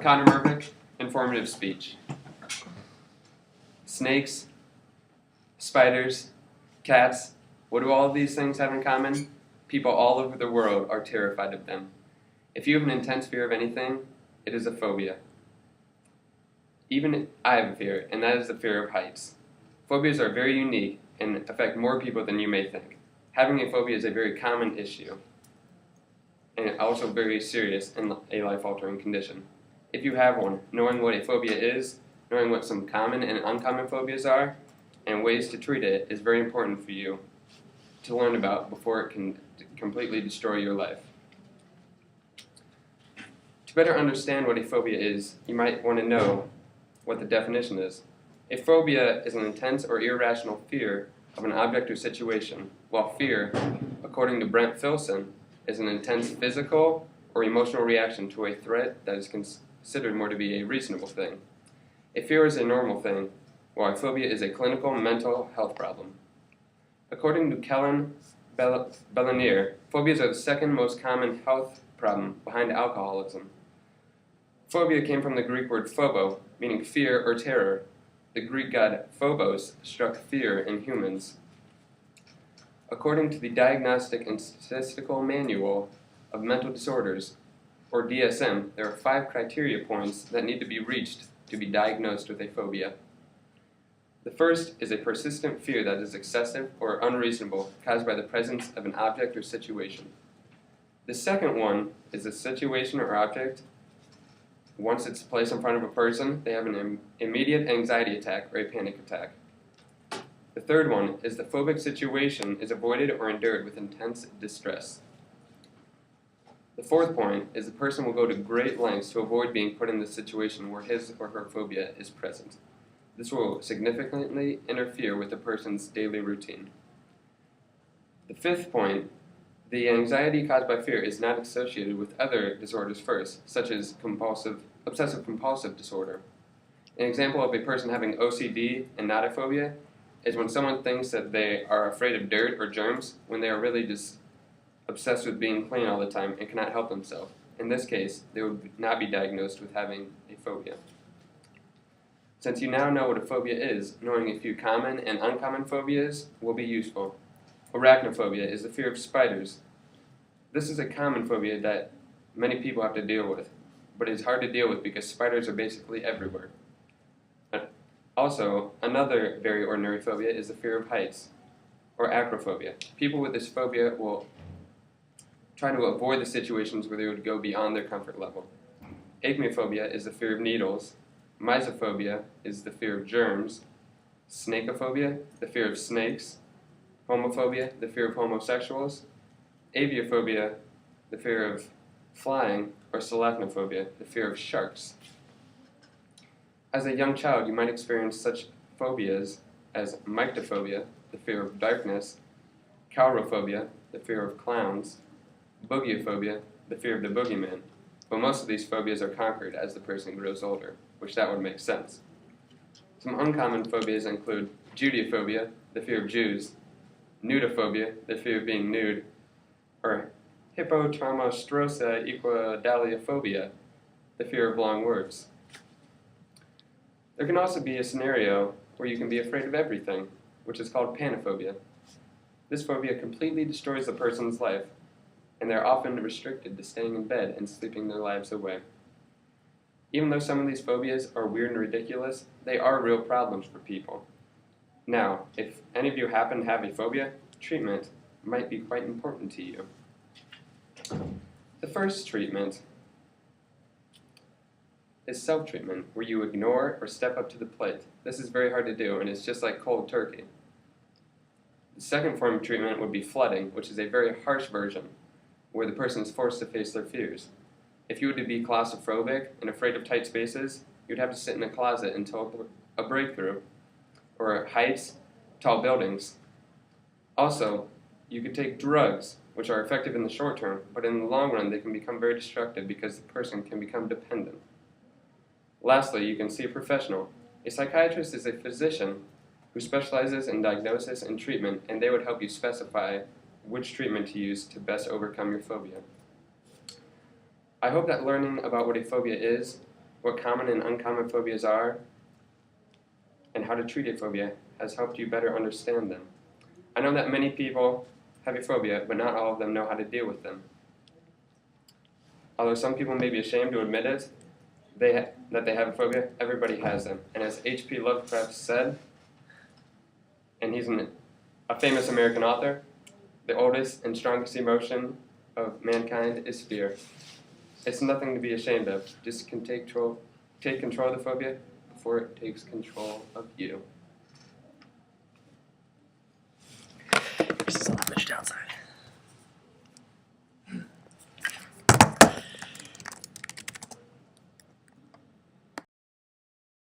Konnor Myrvik, informative speech. Snakes, spiders, cats, what do all of these things have in common? People all over the world are terrified of them. If you have an intense fear of anything, it is a phobia. Even I have a fear, and that is the fear of heights. Phobias are very unique and affect more people than you may think. Having a phobia is a very common issue, and also very serious and a life-altering condition. If you have one, knowing what a phobia is, knowing what some common and uncommon phobias are, and ways to treat it is very important for you to learn about before it can completely destroy your life. To better understand what a phobia is, you might want to know what the definition is. A phobia is an intense or irrational fear of an object or situation, while fear, according to Brent Filson, is an intense physical or emotional reaction to a threat that is considered more to be a reasonable thing. A fear is a normal thing, while a phobia is a clinical mental health problem. According to Kellen Bellanier, phobias are the second most common health problem behind alcoholism. Phobia came from the Greek word phobo, meaning fear or terror. The Greek god Phobos struck fear in humans. According to the Diagnostic and Statistical Manual of Mental Disorders, or DSM, there are 5 criteria points that need to be reached to be diagnosed with a phobia. The first is a persistent fear that is excessive or unreasonable, caused by the presence of an object or situation. The second one is a situation or object. Once it's placed in front of a person, they have an immediate anxiety attack or a panic attack. The third one is the phobic situation is avoided or endured with intense distress. The fourth point is the person will go to great lengths to avoid being put in the situation where his or her phobia is present. This will significantly interfere with the person's daily routine. The fifth point, the anxiety caused by fear is not associated with other disorders first, such as obsessive-compulsive disorder. An example of a person having OCD and not a phobia is when someone thinks that they are afraid of dirt or germs when they are really just obsessed with being clean all the time and cannot help themselves. In this case, they would not be diagnosed with having a phobia. Since you now know what a phobia is, knowing a few common and uncommon phobias will be useful. Arachnophobia is the fear of spiders. This is a common phobia that many people have to deal with, but it's hard to deal with because spiders are basically everywhere. Also, another very ordinary phobia is the fear of heights, or acrophobia. People with this phobia will try to avoid the situations where they would go beyond their comfort level. Acmeophobia is the fear of needles. Mysophobia is the fear of germs. Snakeophobia, the fear of snakes. Homophobia, the fear of homosexuals. Aviophobia, the fear of flying, or Selachnophobia, the fear of sharks. As a young child, you might experience such phobias as myctophobia, the fear of darkness, coulrophobia, the fear of clowns, boogieophobia, the fear of the boogeyman, but most of these phobias are conquered as the person grows older, which that would make sense. Some uncommon phobias include Judeophobia, the fear of Jews, nudophobia, the fear of being nude, or hippotraumostrosa equidaliophobia, the fear of long words. There can also be a scenario where you can be afraid of everything, which is called panophobia. This phobia completely destroys the person's life, and they're often restricted to staying in bed and sleeping their lives away. Even though some of these phobias are weird and ridiculous, they are real problems for people. Now, if any of you happen to have a phobia, treatment might be quite important to you. The first treatment is self-treatment, where you ignore or step up to the plate. This is very hard to do, and it's just like cold turkey. The second form of treatment would be flooding, which is a very harsh version, where the person is forced to face their fears. If you were to be claustrophobic and afraid of tight spaces, you'd have to sit in a closet until a breakthrough, or heights, tall buildings. Also, you could take drugs, which are effective in the short term, but in the long run they can become very destructive because the person can become dependent. Lastly, you can see a professional. A psychiatrist is a physician who specializes in diagnosis and treatment, and they would help you specify which treatment to use to best overcome your phobia. I hope that learning about what a phobia is what common and uncommon phobias are, and how to treat a phobia has helped you better understand them. I know that many people have a phobia, but not all of them know how to deal with them. Although some people may be ashamed to admit it, that they have a phobia, everybody has them. And as H.P. Lovecraft said, and he's a famous American author, the oldest and strongest emotion of mankind is fear. It's nothing to be ashamed of. Just take control of the phobia before it takes control of you. There's a savage outside.